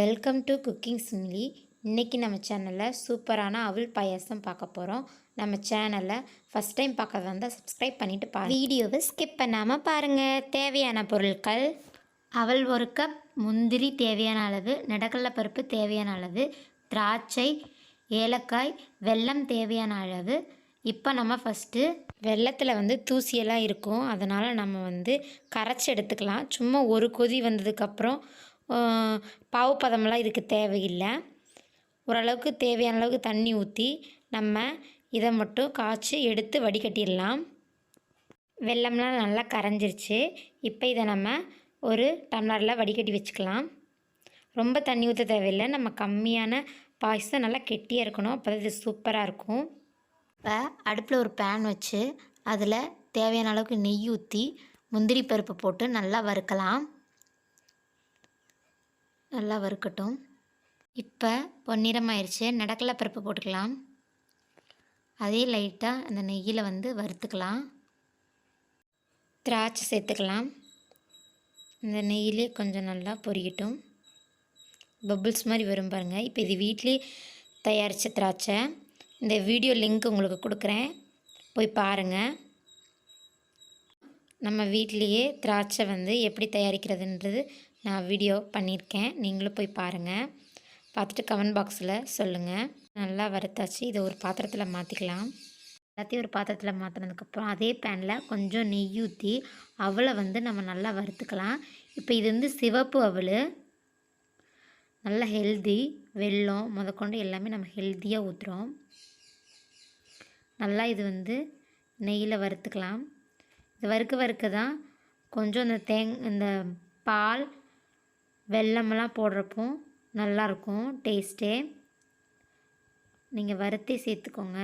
Welcome to cooking சிம்லி. இன்றைக்கி நம்ம சேனலில் சூப்பரான அவல் பாயாசம் பார்க்க போகிறோம். நம்ம சேனலில் ஃபஸ்ட் டைம் பார்க்க வந்தால் சப்ஸ்கிரைப் பண்ணிவிட்டு வீடியோவை ஸ்கிப் பண்ணாமல் பாருங்கள். தேவையான பொருட்கள்: அவல் 1 கப், முந்திரி தேவையான அளவு, நிலக்கடலை பருப்பு தேவையான அளவு, திராட்சை, ஏலக்காய், வெல்லம் தேவையான அளவு. இப்போ நம்ம ஃபஸ்ட்டு வெல்லத்தில் தூசியெல்லாம் இருக்கும், அதனால் நம்ம கரைச்சி எடுத்துக்கலாம். சும்மா ஒரு கொதி வந்ததுக்கப்புறம் பாவு பதமெல்லாம் இதுக்கு தேவையில்லை. ஓரளவுக்கு தேவையான அளவுக்கு தண்ணி ஊற்றி நம்ம இதை மட்டும் காய்ச்சி எடுத்து வடிகட்டிடலாம். வெல்லம்லாம் நல்லா கரைஞ்சிருச்சு. இப்போ இதை நம்ம ஒரு டம்ளரில் வடிகட்டி வச்சுக்கலாம். ரொம்ப தண்ணி ஊற்ற தேவையில்லை. நம்ம கம்மியான பாயசம் நல்லா கெட்டியாக இருக்கணும், அப்போ இது சூப்பராக இருக்கும். இப்போ அடுப்பில் ஒரு பேன் வச்சு அதில் தேவையான அளவுக்கு நெய் ஊற்றி முந்திரி பருப்பு போட்டு நல்லா வறுக்கலாம். நல்லா வறுக்கட்டும். இப்போ பொன்னிறமாயிருச்சு. நிலக்கடலை பருப்பு போட்டுக்கலாம். அதே லைட்டாக அந்த நெய்யில் வறுத்துக்கலாம். திராட்சை சேர்த்துக்கலாம். இந்த நெய்யிலே கொஞ்சம் நல்லா பொரிக்கட்டும். பபிள்ஸ் மாதிரி வரும் பாருங்கள். இப்போ இது வீட்டிலே தயாரித்த திராட்சை. இந்த வீடியோ லிங்க் உங்களுக்கு கொடுக்குறேன், போய் பாருங்கள். நம்ம வீட்லேயே திராட்சை எப்படி தயாரிக்கிறதுன்றது நான் வீடியோ பண்ணியிருக்கேன், நீங்களும் போய் பாருங்கள். பார்த்துட்டு கமெண்ட் பாக்ஸில் சொல்லுங்கள். நல்லா வறுத்தாச்சு. இதை ஒரு பாத்திரத்தில் மாற்றிக்கலாம். எல்லாத்தையும் ஒரு பாத்திரத்தில் மாற்றினதுக்கப்புறம் அதே பேனில் கொஞ்சம் நெய் ஊற்றி அவலை நம்ம நல்லா வறுத்துக்கலாம். இப்போ இது சிவப்பு அவல், நல்லா ஹெல்தி. வெல்லம் முதற்கொண்டு எல்லாமே நம்ம ஹெல்த்தியாக ஊற்றுறோம். நல்லா இது நெய்யில் வறுத்துக்கலாம். இது வறுக்க தான் கொஞ்சம் இந்த பால் வெல்லமெல்லாம் போடுறப்போ நல்லாயிருக்கும் டேஸ்ட்டே. நீங்கள் வறுத்தே சேர்த்துக்கோங்க.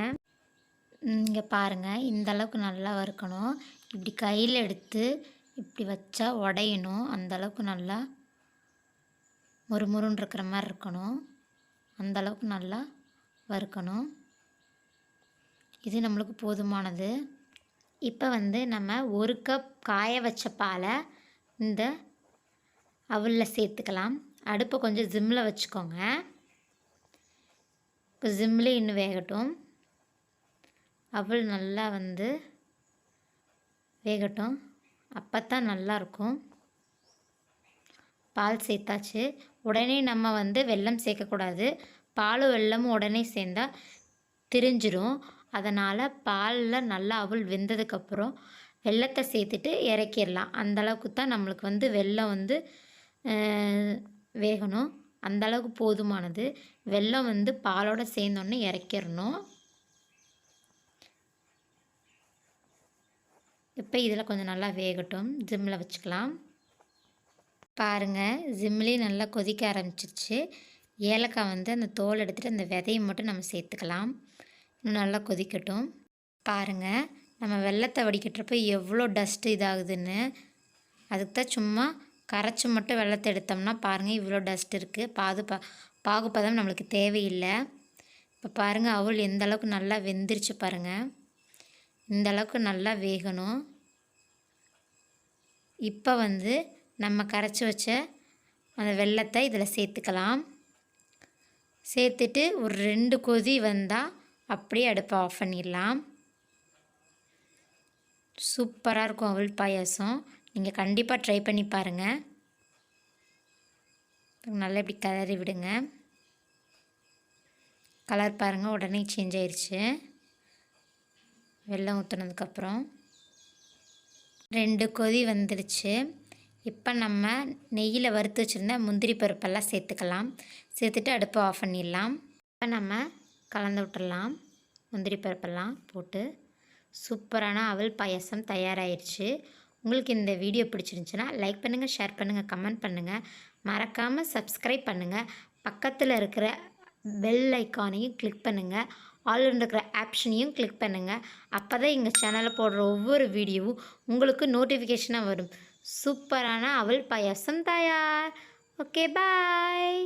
இங்கே பாருங்கள், இந்த அளவுக்கு நல்லா வறுக்கணும். இப்படி கையில் எடுத்து இப்படி வச்சா உடையணும். அந்தளவுக்கு நல்லா முறுமுறுன்னு இருக்கிற மாதிரி இருக்கணும். அந்தளவுக்கு நல்லா வறுக்கணும். இது நம்மளுக்கு போதுமானது. இப்போ நம்ம 1 கப் காய வச்ச பாலை இந்த அவலில் சேர்த்துக்கலாம். அடுப்பை கொஞ்சம் ஜிம்மில் வச்சுக்கோங்க. இப்போ ஜிம்மில் இன்னும் வேகட்டும். அவல் நல்லா வேகட்டும், அப்போ தான் நல்லாயிருக்கும். பால் சேர்த்தாச்சு. உடனே நம்ம வெல்லம் சேர்க்கக்கூடாது. பாலும் வெல்லமும் உடனே சேர்ந்தால் திரிஞ்சிடும். அதனால் பாலில் நல்லா அவல் வெந்ததுக்கப்புறம் வெல்லத்தை சேர்த்துட்டு இறக்கிடலாம். அந்தளவுக்கு தான் நம்மளுக்கு வெல்லம் வேகணும். அந்தளவுக்கு போதுமானது. வெல்லம் பாலோடு சேர்ந்தோன்னே இறக்கிடணும். இப்போ இதில் கொஞ்சம் நல்லா வேகட்டும். ஜிம்மில் வச்சுக்கலாம். பாருங்கள், ஜிம்லேயே நல்லா கொதிக்க ஆரம்பிச்சிருச்சு. ஏலக்காய் அந்த தோல் எடுத்துகிட்டு அந்த விதையை மட்டும் நம்ம சேர்த்துக்கலாம். இன்னும் நல்லா கொதிக்கட்டும். பாருங்கள், நம்ம வெல்லத்தை வடிக்கட்டுறப்ப எவ்வளோ டஸ்ட்டு இதாகுதுன்னு. அதுக்கு தான் சும்மா கரைச்சி மட்டும் வெல்லத்தை எடுத்தோம்னா பாருங்கள் இவ்வளோ டஸ்ட் இருக்குது. பாகுபதம் நம்மளுக்கு தேவையில்லை. இப்போ பாருங்கள், அவல் எந்த அளவுக்கு நல்லா வெந்துருச்சு பாருங்கள். இந்த அளவுக்கு நல்லா வேகணும். இப்போ நம்ம கரைச்சி வச்ச அந்த வெல்லத்தை இதில் சேர்த்துக்கலாம். சேர்த்துட்டு ஒரு 2 கொதி வந்தால் அப்படியே அடுப்பை ஆஃப் பண்ணிடலாம். சூப்பராக இருக்கும் அவல் பாயாசம். நீங்கள் கண்டிப்பாக ட்ரை பண்ணி பாருங்கள். நல்லா இப்படி கிளறி விடுங்க. கலர் பாருங்கள், உடனே சேஞ்ச் ஆயிடுச்சு. வெல்லம் ஊற்றுனதுக்கப்புறம் 2 கொதி வந்துடுச்சு. இப்போ நம்ம நெய்யில் வறுத்து வச்சுருந்த முந்திரி பருப்பெல்லாம் சேர்த்துக்கலாம். சேர்த்துட்டு அடுப்பை ஆஃப் பண்ணிடலாம். இப்போ நம்ம கலந்து விட்டுடலாம். முந்திரி பருப்பெல்லாம் போட்டு சூப்பரான அவல் பாயாசம் தயாராகிடுச்சு. உங்களுக்கு இந்த வீடியோ பிடிச்சிருந்துச்சுன்னா லைக் பண்ணுங்கள், ஷேர் பண்ணுங்கள், கமெண்ட் பண்ணுங்கள். மறக்காமல் சப்ஸ்கிரைப் பண்ணுங்கள். பக்கத்தில் இருக்கிற பெல் ஐக்கானையும் கிளிக் பண்ணுங்கள். ஆல் இருக்கிற ஆப்ஷனையும் கிளிக் பண்ணுங்கள். அப்போ தான் எங்கள் சேனலில் போடுற ஒவ்வொரு வீடியோவும் உங்களுக்கு நோட்டிஃபிகேஷனாக வரும். சூப்பரான அவல் பாயாசம் தயார். ஓகே, பாய்.